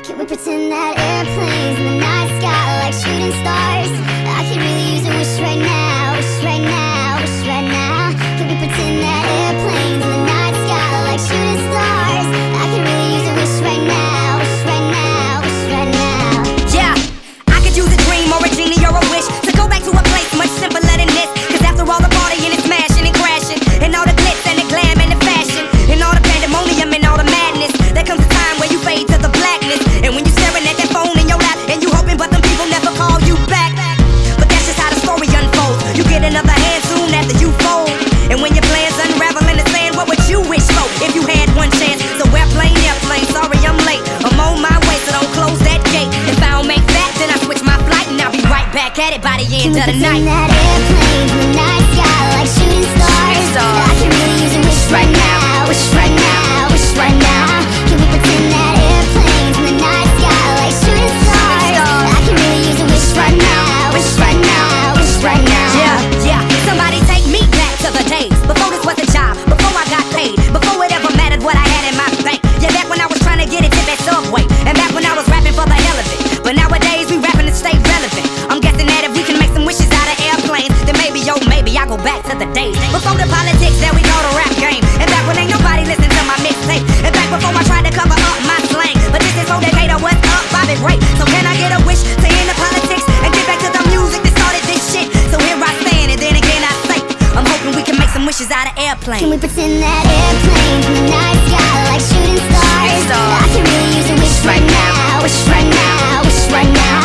Can we pretend that airplanes in the night sky are like shooting stars? I could really use a wish right now, wish right now, wish right now. Can we pretend that airplanes in the night sky are like shooting stars? I could really use a wish right now, wish right now, wish right now. Yeah, I could use a dream or a genie or a wish to go back to a place much simpler than this. Cause after all the partying and smashing and crashing, and all the glitz and the glam and the fashion, and all the pandemonium and all the madness, there comes a time where you fade to the blackness. And when you staring at that phone in your lap and you hoping but them people never call you back. But that's just how the story unfolds. You get another hand soon after you fold. And when your plans unravel in the sand, what would you wish for if you had one chance? So airplane, sorry I'm late, I'm on my way, so don't close that gate. If I don't make that, then I switch my flight and I'll be right back at it by the end of the night. Can we pretend that airplanes in the night sky are like shooting stars? I can really use a wish right now, wish right now, wish right now. Can we pretend that airplanes in the night sky are like shooting stars? I can really use a wish right now, wish right now, wish right now. Yeah, somebody take me back to the days before this was a job, before I got paid, before it ever mattered what I had in my bank. Yeah, back when I was trying to get a tip at Subway, and back when I was rapping for the hell of it. But nowadays we rapping to stay relevant. I'm guessing that if we can make some wishes out of airplanes, then maybe, oh maybe I go back to the days before the politics, there we go, the rap game. And back when ain't nobody listened to my mixtape, and back before I tried to cover up my slang. But this is for Decatur, what's up, Bobby Ray. So can I get a wish to end the politics and get back to the music that started this shit? So here I stand, and then again I say, I'm hoping we can make some wishes out of airplanes. Can we pretend that airplanes in the night sky are like shooting stars? I can really use a wish right now, wish right now, wish right now.